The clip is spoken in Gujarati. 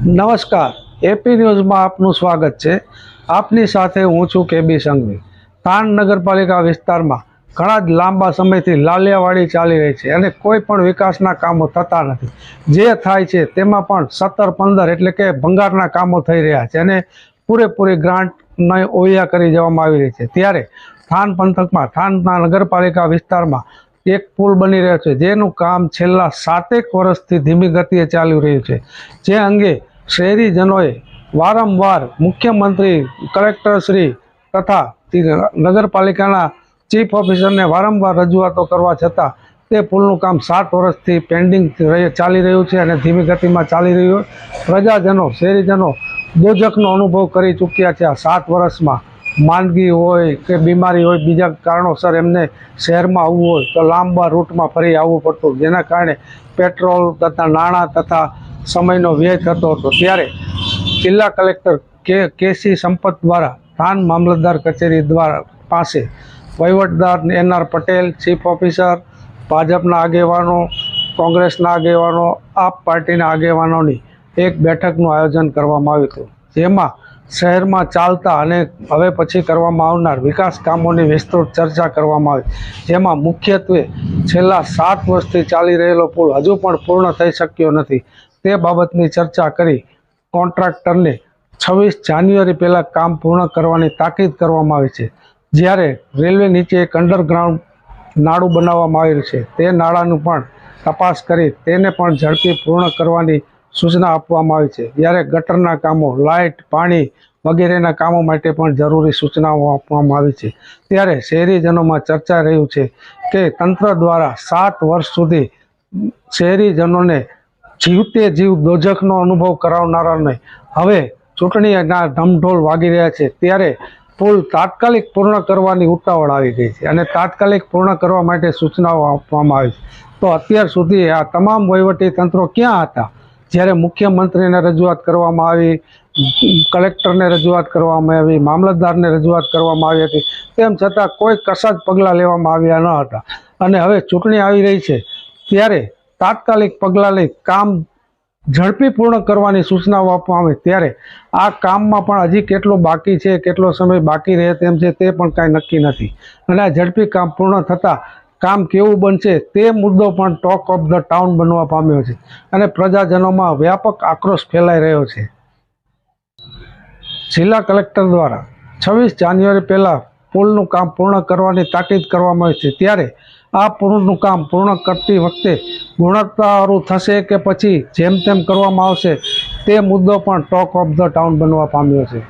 નમસ્કાર, એપી ન્યૂઝમાં આપનું સ્વાગત છે। આપની સાથે હું છું કેબી સંઘવી। થાન નગરપાલિકા વિસ્તારમાં ઘણા જ લાંબા સમયથી લાલિયાવાડી ચાલી રહી છે અને કોઈ પણ વિકાસના કામો થતા નથી। જે થાય છે તેમાં પણ 17-15 એટલે કે ભંગારના કામો થઈ રહ્યા છે અને પૂરેપૂરી ગ્રાન્ટને ઓયા કરી દેવામાં આવી રહી છે। ત્યારે થાન પંથકમાં થાનના નગરપાલિકા વિસ્તારમાં એક પુલ બની રહ્યો છે, જેનું કામ છેલ્લા 7 વર્ષથી ધીમી ગતિએ ચાલી રહ્યું છે। જે અંગે શહેરીજનોએ વારંવાર મુખ્યમંત્રી, કલેક્ટરશ્રી તથા નગરપાલિકાના ચીફ ઓફિસરને વારંવાર રજૂઆતો કરવા છતાં તે પુલનું કામ 7 વર્ષથી પેન્ડિંગ ચાલી રહ્યું છે અને ધીમી ગતિમાં ચાલી રહ્યું। પ્રજાજનો, શહેરીજનો દોજખનો અનુભવ કરી ચૂક્યા છે। આ 7 વર્ષમાં માંદગી હોય કે બીમારી હોય, બીજા કારણોસર એમને શહેરમાં આવવું હોય તો લાંબા રૂટમાં ફરી આવવું પડતું, જેના કારણે પેટ્રોલ તથા નાણાં તથા સમયનો વ્યય થતો હતો। ત્યારે જિલ્લા કલેક્ટર કેસી સંપત દ્વારા થાન મામલતદાર કચેરી પાસે વહીવટદાર NR પટેલ, ચીફ ઓફિસર, ભાજપના આગેવાનો, કોંગ્રેસના આગેવાનો, આપ પાર્ટીના આગેવાનોની એક બેઠકનું આયોજન કરવામાં આવ્યું હતું, જેમાં શહેરમાં ચાલતા અને હવે પછી કરવામાં આવનાર વિકાસ કામોની વિસ્તૃત ચર્ચા કરવામાં આવી। જેમાં મુખ્યત્વે છેલ્લા 7 વર્ષથી ચાલી રહેલો પુલ હજુ પણ પૂર્ણ થઈ શક્યો નથી તે બાબતની ચર્ચા કરી કોન્ટ્રાક્ટરને 26 જાન્યુઆરી પહેલાં કામ પૂર્ણ કરવાની તાકીદ કરવામાં આવી છે। જ્યારે રેલવે નીચે એક અંડરગ્રાઉન્ડ નાળું બનાવવામાં આવેલું છે, તે નાળાનું પણ તપાસ કરી તેને પણ ઝડપી પૂર્ણ કરવાની સૂચના આપવામાં આવી છે। જ્યારે ગટરના કામો, લાઇટ, પાણી વગેરેના કામો માટે પણ જરૂરી સૂચનાઓ આપવામાં આવી છે। ત્યારે શહેરીજનોમાં ચર્ચા રહ્યું છે કે તંત્ર દ્વારા 7 વર્ષ સુધી શહેરીજનોને જીવતે જીવ દોજખનો અનુભવ કરાવનારાને હવે ચૂંટણીના ઢમઢોલ વાગી રહ્યા છે, ત્યારે પુલ તાત્કાલિક પૂર્ણ કરવાની ઉતાવળ આવી ગઈ છે અને તાત્કાલિક પૂર્ણ કરવા માટે સૂચનાઓ આપવામાં આવી છે। તો અત્યાર સુધી આ તમામ વહીવટી તંત્રો ક્યાં હતા? જ્યારે મુખ્યમંત્રીને રજૂઆત કરવામાં આવી, કલેક્ટરને રજૂઆત કરવામાં આવી, મામલતદારને રજૂઆત કરવામાં આવી હતી, તેમ છતાં કોઈ કશા જ પગલાં લેવામાં આવ્યા ન હતા। અને હવે ચૂંટણી આવી રહી છે ત્યારે તાત્કાલિક પગલાં લઈ કામ ઝડપી પૂર્ણ કરવાની સૂચનાઓ આપવામાં આવી। ત્યારે આ કામમાં પણ હજી કેટલું બાકી છે, કેટલો સમય બાકી રહે તેમ છે તે પણ કાંઈ નક્કી નથી અને આ ઝડપી કામ પૂર્ણ થતાં કામ કેવું બનશે તે મુદ્દો પણ ટોક ઓફ ધ ટાઉન બનવા પામ્યો છે અને પ્રજાજનોમાં વ્યાપક આક્રોશ ફેલાઈ રહ્યો છે। જિલ્લા કલેક્ટર દ્વારા 26 જાન્યુઆરી પહેલાં પુલનું કામ પૂર્ણ કરવાની તાકીદ કરવામાં આવી છે। ત્યારે આ પુલનું કામ પૂર્ણ કરતી વખતે ગુણવત્તાવાળું થશે કે પછી જેમ તેમ કરવામાં આવશે તે મુદ્દો પણ ટોક ઓફ ધ ટાઉન બનવા પામ્યો છે।